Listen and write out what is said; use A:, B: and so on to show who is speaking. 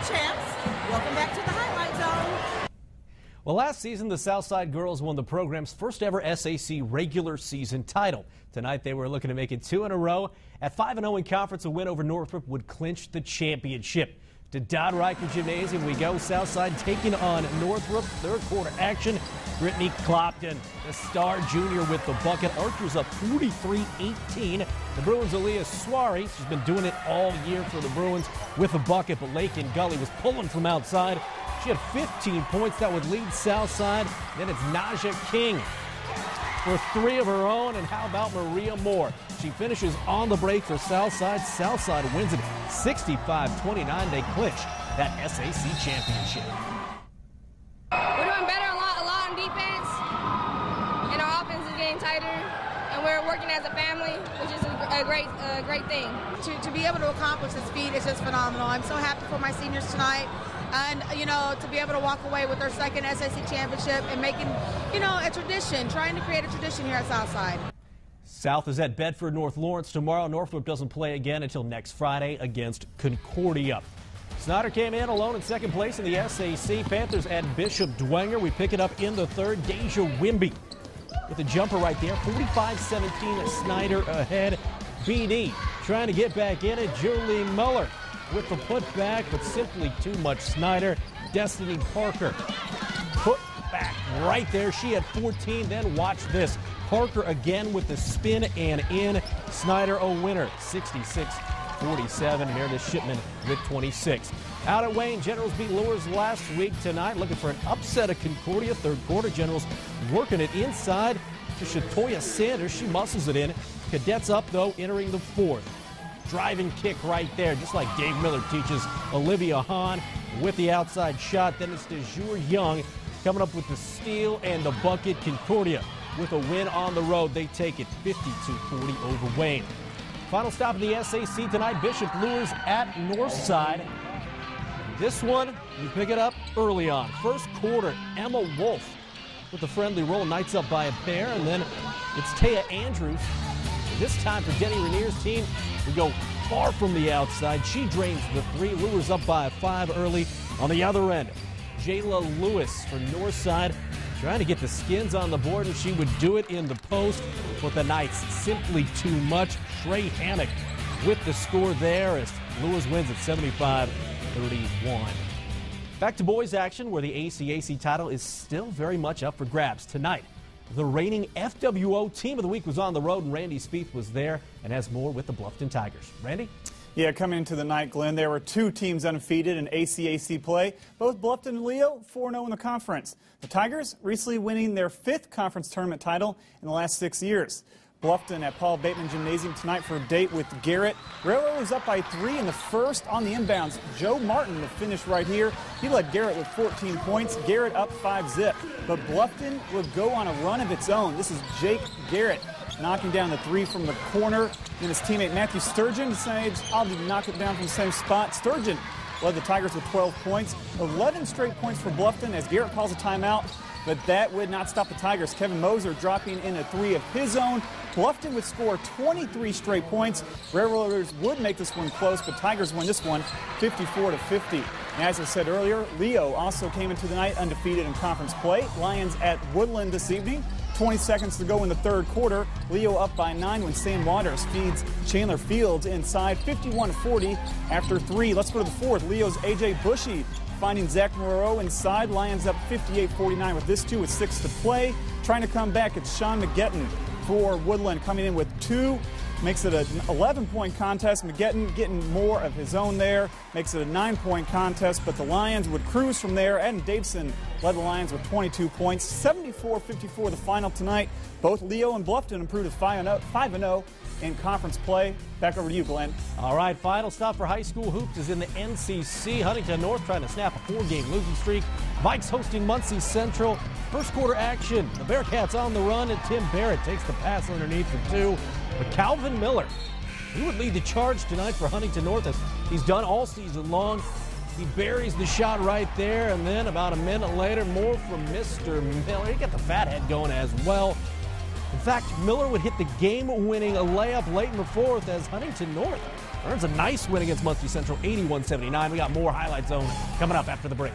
A: champs. Welcome back to the Highlight Zone.
B: Well, last season, the Southside girls won the program's first ever SAC regular season title. Tonight, they were looking to make it 2 in a row. At 5-0 in conference, a win over Northrop would clinch the championship. To Dodd Riker Gymnasium we go. Southside taking on Northrop. Third quarter action. Brittany Clopton, the star junior with the bucket. Archers up 43-18. The Bruins' Aaliyah Swari, she's been doing it all year for the Bruins with a bucket, but Lakin Gully was pulling from outside. She had 15 points that would lead Southside. Then it's Naja King for 3 of her own. And how about Maria Moore? She finishes on the break for Southside. Southside wins it 65-29. They clinch that SAC championship.
C: We're doing better a lot on defense, and our offense is getting tighter, and we're working as a family, which is a great thing.
A: To be able to accomplish this feat is just phenomenal. I'm so happy for my seniors tonight. And, you know, to be able to walk away with their second SAC championship and making, you know, a tradition, trying to create a tradition here at Southside.
B: South is at Bedford North Lawrence tomorrow. Northrop doesn't play again until next Friday against Concordia. Snyder came in alone in second place in the SAC. Panthers at Bishop Dwenger. We pick it up in the third. Deja Wimby with a jumper right there. 45-17 Snyder ahead. BD trying to get back in it. Julie Muller with the putback, but simply too much Snyder. Destiny Parker put back right there. She had 14. Then watch this. Parker again with the spin and in. Snyder a winner. 66-47. Meredith Shipman with 26. Out at Wayne, Generals beat Lures last week. Tonight looking for an upset of Concordia. Third quarter, Generals working it inside to Shatoya Sanders. She muscles it in. Cadets up though, entering the fourth. Driving kick right there, just like Dave Miller teaches Olivia Hahn with the outside shot. Then it's DeJour Young coming up with the steal and the bucket. Concordia with a win on the road. They take it 52-40 over Wayne. Final stop in the SAC tonight, Bishop Lures at Northside. This one, we pick it up early on. First quarter, Emma Wolf with a friendly roll. Knights up by a pair, and then it's Taya Andrews. This time for Denny Rainier's team, we go far from the outside. She drains the 3. Lures up by a 5 early on the other end. Jayla Lewis for Northside trying to get the Skins on the board, and she would do it in the post. But the Knights simply too much. Trey Hammock with the score there as Lewis wins at 75-31. Back to boys action where the ACAC title is still very much up for grabs tonight. The reigning FWO Team of the Week was on the road, and Randy Spieth was there and has more with the Bluffton Tigers. Randy?
D: Yeah, coming into the night, Glenn, there were 2 teams undefeated in ACAC play. Both Bluffton and Leo 4-0 in the conference. The Tigers recently winning their 5th conference tournament title in the last 6 years. Bluffton at Paul Bateman Gymnasium tonight for a date with Garrett. Railroad was up by 3 in the first on the inbounds. Joe Martin, the finish right here. He led Garrett with 14 points. Garrett up 5-zip. But Bluffton would go on a run of its own. This is Jake Garrett knocking down the 3 from the corner. And his teammate Matthew Sturgeon decides, I'll knock it down from the same spot. Sturgeon led the Tigers with 12 points. 11 straight points for Bluffton as Garrett calls a timeout. But that would not stop the Tigers. Kevin Moser dropping in a 3 of his own. Bluffton would score 23 straight points. Railroaders would make this one close, but Tigers win this one 54-50. And as I said earlier, Leo also came into the night undefeated in conference play. Lions at Woodland this evening. 20 seconds to go in the third quarter. Leo up by 9 when Sam Waters feeds Chandler Fields inside 51-40 after 3. Let's go to the fourth. Leo's A.J. Bushy finding Zach Moreau inside. Lions up 58-49 with this 2 with 6 to play. Trying to come back, it's Sean McGetton for Woodland coming in with 2. Makes it an 11-point contest. McGetton getting more of his own there. Makes it a 9-point contest, but the Lions would cruise from there. Eden Davidson led the Lions with 22 points. 74-54 the final tonight. Both Leo and Bluffton improved to 5-0 in conference play. Back over to you, Glenn.
B: All right, final stop for high school hoops is in the NCC. Huntington North trying to snap a 4-game losing streak. Vikes hosting Muncie Central. First quarter action. The Bearcats on the run, and Tim Barrett takes the pass underneath for 2. But Calvin Miller, he would lead the charge tonight for Huntington North as he's done all season long. He buries the shot right there, and then about a minute later, more from Mr. Miller. He got the fat head going as well. fact, Miller would hit the game-winning layup late in the fourth as Huntington North earns a nice win against Muncie Central, 81-79. We got more Highlight Zone coming up after the break.